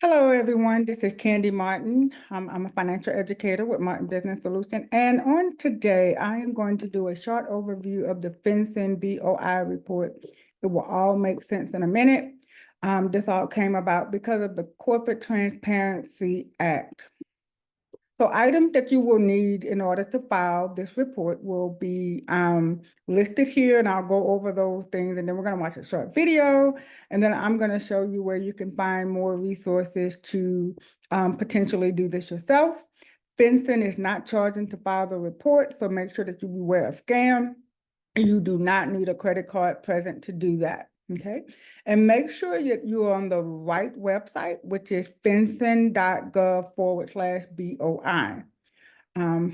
Hello, everyone. This is Candy Martin. I'm a financial educator with Martin Business Solutions. And on today, I am going to do a short overview of the FinCEN BOI report. It will all make sense in a minute. This all came about because of the Corporate Transparency Act. So items that you will need in order to file this report will be listed here, and I'll go over those things, and then we're going to watch a short video, and then I'm going to show you where you can find more resources to potentially do this yourself. FinCEN is not charging to file the report, so make sure that you beware of scam. You do not need a credit card present to do that. Okay, and make sure that you're on the right website, which is fincen.gov/BOI.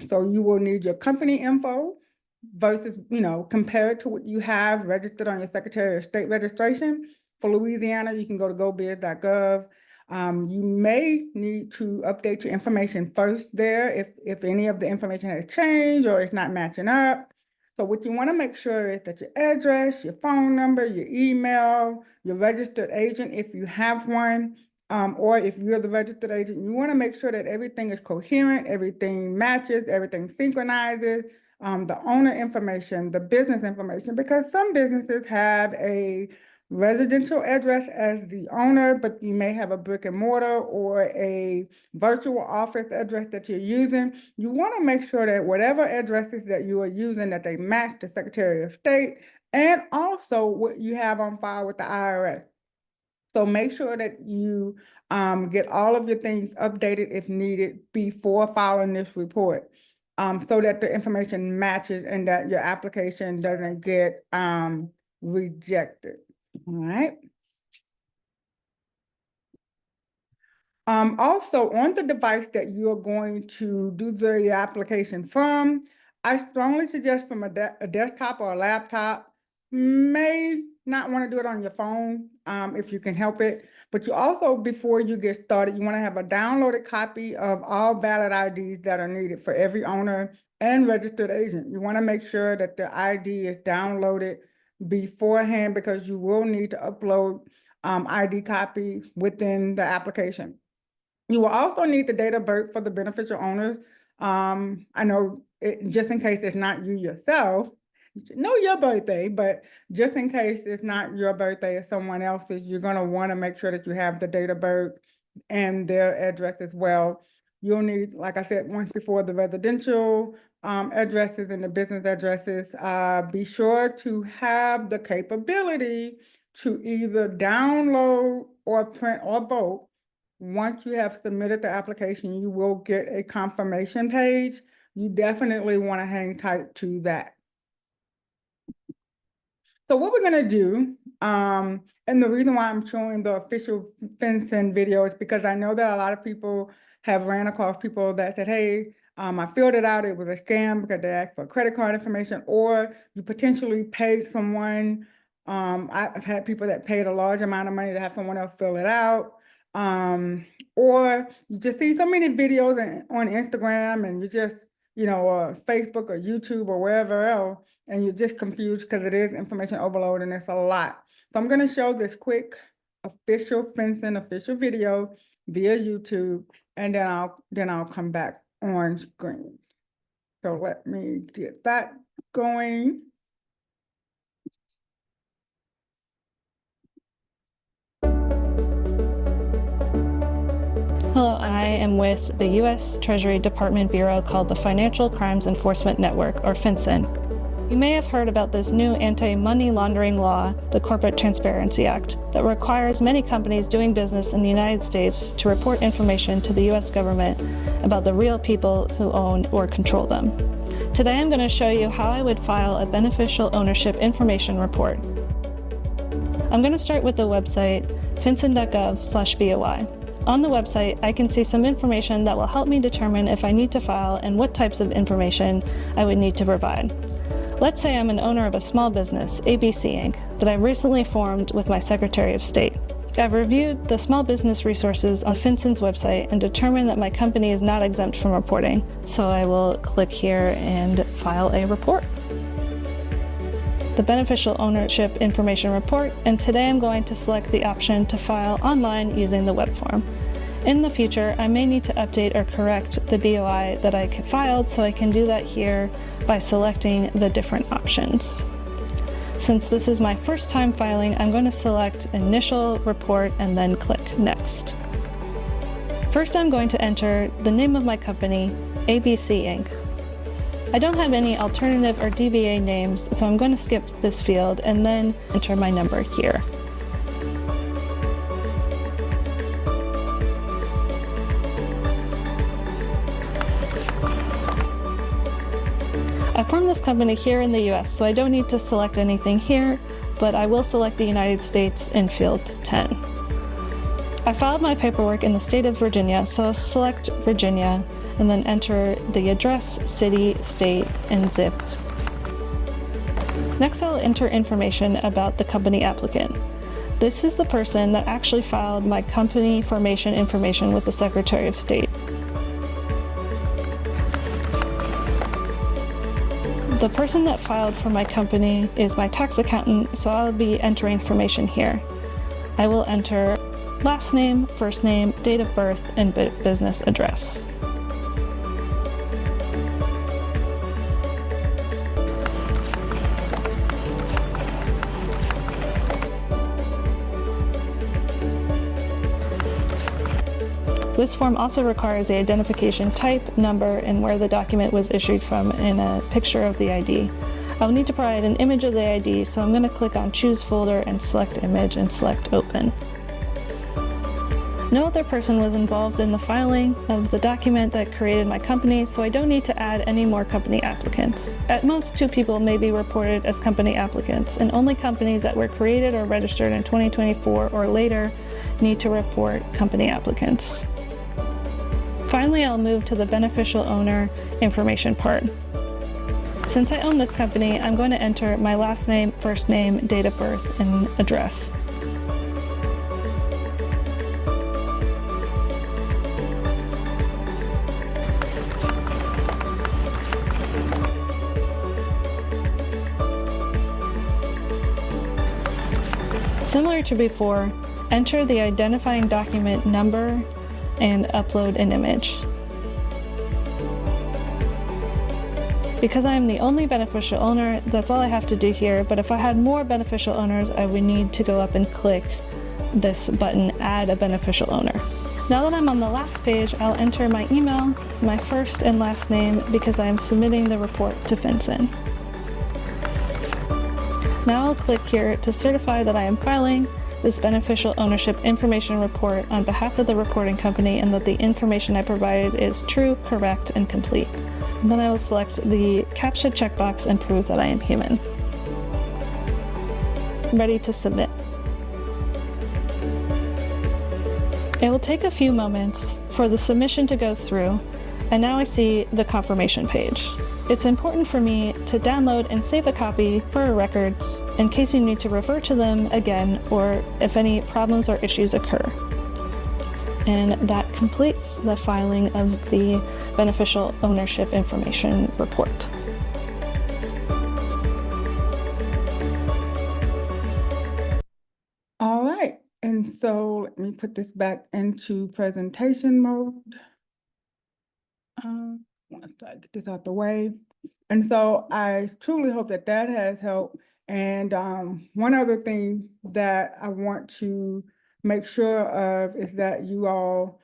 So you will need your company info versus, compare it to what you have registered on your Secretary of State registration. For Louisiana, you can go to gobiz.gov. You may need to update your information first there if any of the information has changed or it's not matching up. So what you want to make sure is that your address, your phone number, your email, your registered agent, if you have one, or if you're the registered agent, you want to make sure that everything is coherent, everything matches, everything synchronizes, the owner information, the business information, because some businesses have a residential address as the owner, but you may have a brick and mortar or a virtual office address that you're using. You want to make sure that whatever addresses that you are using, that they match the Secretary of State and also what you have on file with the IRS. So make sure that you get all of your things updated if needed before filing this report, so that the information matches and that your application doesn't get rejected. All right. Also, on the device that you're going to do the application from, I strongly suggest from a desktop or a laptop. May not want to do it on your phone if you can help it. But you also, before you get started, you want to have a downloaded copy of all valid IDs that are needed for every owner and registered agent. You want to make sure that the ID is downloaded beforehand because you will need to upload ID copy within the application. You will also need the date of birth for the beneficial owners. I know just in case it's not you yourself, you should know your birthday, but just in case it's not your birthday, it's someone else's, you're going to want to make sure that you have the date of birth and their address as well. You'll need, like I said, once before, the residential addresses and the business addresses. Be sure to have the capability to either download or print or both. Once you have submitted the application, you will get a confirmation page. You definitely want to hang tight to that. So what we're going to do, and the reason why I'm showing the official FinCEN video is because I know that a lot of people have ran across people that said, hey, I filled it out, it was a scam because they asked for credit card information, or you potentially paid someone. I've had people that paid a large amount of money to have someone else fill it out. Or you just see so many videos on Instagram and you just, Facebook or YouTube or wherever else, and you're just confused because it is information overload and it's a lot. So I'm going to show this quick official FinCEN official video via YouTube, and then I'll come back on screen. So let me get that going. Hello, I am with the U.S. Treasury Department Bureau called the Financial Crimes Enforcement Network, or FinCEN. You may have heard about this new anti-money laundering law, the Corporate Transparency Act, that requires many companies doing business in the United States to report information to the U.S. government about the real people who own or control them. Today I'm going to show you how I would file a beneficial ownership information report. I'm going to start with the website fincen.gov/BOI. On the website, I can see some information that will help me determine if I need to file and what types of information I would need to provide. Let's say I'm an owner of a small business, ABC Inc., that I recently formed with my Secretary of State. I've reviewed the small business resources on FinCEN's website and determined that my company is not exempt from reporting, so I will click here and file a report. The Beneficial Ownership Information Report, and today I'm going to select the option to file online using the web form. In the future, I may need to update or correct the BOI that I filed, so I can do that here by selecting the different options. Since this is my first time filing, I'm going to select Initial Report and then click Next. First, I'm going to enter the name of my company, ABC Inc. I don't have any alternative or DBA names, so I'm going to skip this field and then enter my number here. I formed this company here in the US, so I don't need to select anything here, but I will select the United States in field 10. I filed my paperwork in the state of Virginia, so I'll select Virginia and then enter the address, city, state, and zip. Next, I'll enter information about the company applicant. This is the person that actually filed my company formation information with the Secretary of State. The person that filed for my company is my tax accountant, so I'll be entering information here. I will enter last name, first name, date of birth, and business address. This form also requires the identification type, number, and where the document was issued from and a picture of the ID. I'll need to provide an image of the ID, so I'm going to click on Choose Folder and select Image and select Open. No other person was involved in the filing of the document that created my company, so I don't need to add any more company applicants. At most, 2 people may be reported as company applicants, and only companies that were created or registered in 2024 or later need to report company applicants. Finally, I'll move to the beneficial owner information part. Since I own this company, I'm going to enter my last name, first name, date of birth, and address. Similar to before, enter the identifying document number and upload an image. Because I am the only beneficial owner, that's all I have to do here, but if I had more beneficial owners, I would need to go up and click this button, Add a Beneficial Owner. Now that I'm on the last page, I'll enter my email, my first and last name, because I am submitting the report to FinCEN. Now I'll click here to certify that I am filing this beneficial ownership information report on behalf of the reporting company and that the information I provided is true, correct, and complete. And then I will select the CAPTCHA checkbox and prove that I am human. Ready to submit. It will take a few moments for the submission to go through, and now I see the confirmation page. It's important for me to download and save a copy for records in case you need to refer to them again or if any problems or issues occur. And that completes the filing of the beneficial ownership information report. All right, and so let me put this back into presentation mode. Once I get this out the way. And so I truly hope that that has helped. And one other thing that I want to make sure of is that you all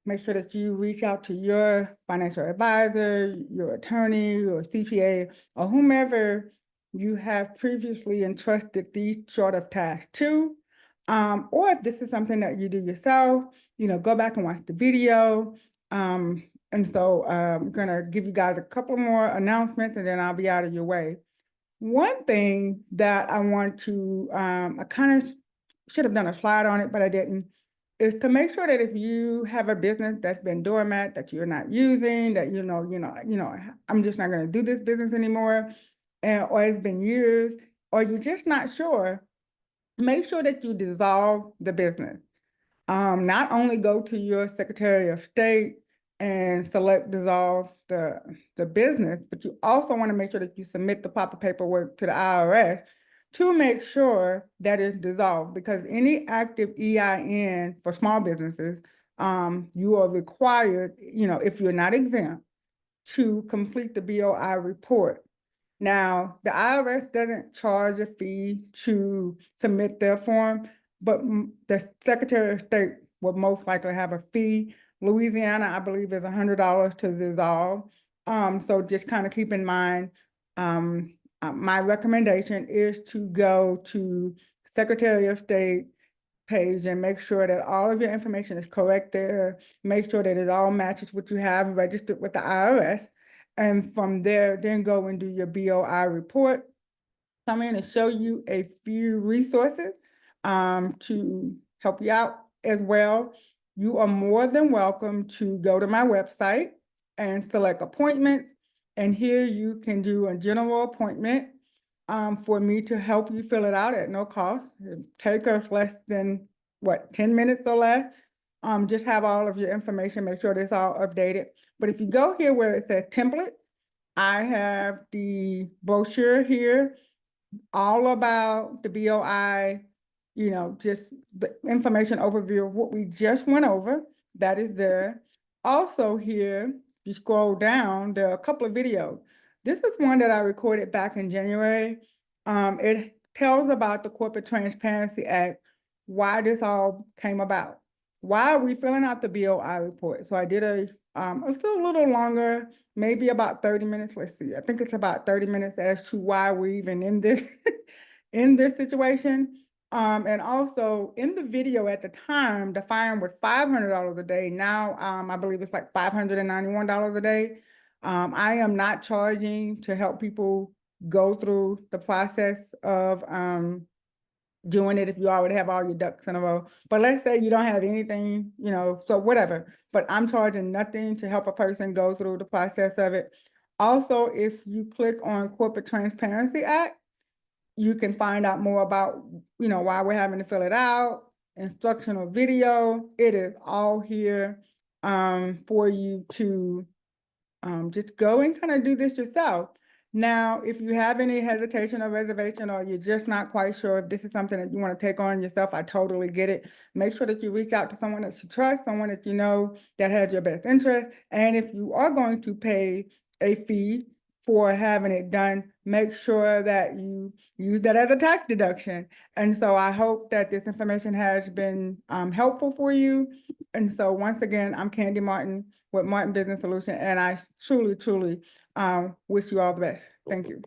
make sure that you reach out to your financial advisor, your attorney, or CPA, or whomever you have previously entrusted these sort of tasks to. Or if this is something that you do yourself, go back and watch the video. And so I'm going to give you guys a couple more announcements and then I'll be out of your way. One thing that I want to, I kind of should have done a slide on it, but I didn't, is to make sure that if you have a business that's been dormant, that you're not using, that I'm just not going to do this business anymore, or it's been years, or you're just not sure, make sure that you dissolve the business. Not only go to your Secretary of State and select dissolve the business, but you also want to make sure that you submit the proper paperwork to the IRS to make sure that it's dissolved, because any active EIN for small businesses you are required, if you're not exempt, to complete the BOI report. Now, the IRS doesn't charge a fee to submit their form, but the Secretary of State will most likely have a fee. Louisiana, I believe, is $100 to dissolve. So just kind of keep in mind, my recommendation is to go to Secretary of State page and make sure that all of your information is correct there. Make sure that it all matches what you have registered with the IRS. And from there, then go and do your BOI report. I'm going to show you a few resources to help you out as well. You are more than welcome to go to my website and select appointments. And here you can do a general appointment for me to help you fill it out at no cost. It'll take us less than, 10 minutes or less. Just have all of your information, make sure it's all updated. But if you go here where it says template, I have the brochure here, all about the BOI, just the information overview of what we just went over. That is there. Also here, if you scroll down, there are a couple of videos. This is one that I recorded back in January. It tells about the Corporate Transparency Act, why this all came about. Why are we filling out the BOI report? So I did it's still a little longer, maybe about 30 minutes. Let's see, I think it's about 30 minutes as to why we're even in this, in this situation. And also in the video at the time, the fine was $500 a day. Now, I believe it's like $591 a day. I am not charging to help people go through the process of, doing it if you already have all your ducks in a row. But let's say you don't have anything, so whatever. But I'm charging nothing to help a person go through the process of it. Also, if you click on Corporate Transparency Act, you can find out more about, why we're having to fill it out, instructional video. It is all here for you to just go and kind of do this yourself. Now, if you have any hesitation or reservation, or you're just not quite sure if this is something that you want to take on yourself, I totally get it. Make sure that you reach out to someone that you trust, someone that you know that has your best interest. And if you are going to pay a fee for having it done, make sure that you use that as a tax deduction. And so I hope that this information has been helpful for you. And so once again, I'm Candy Martin with Martin Business Solution, and I truly, truly wish you all the best. Thank you.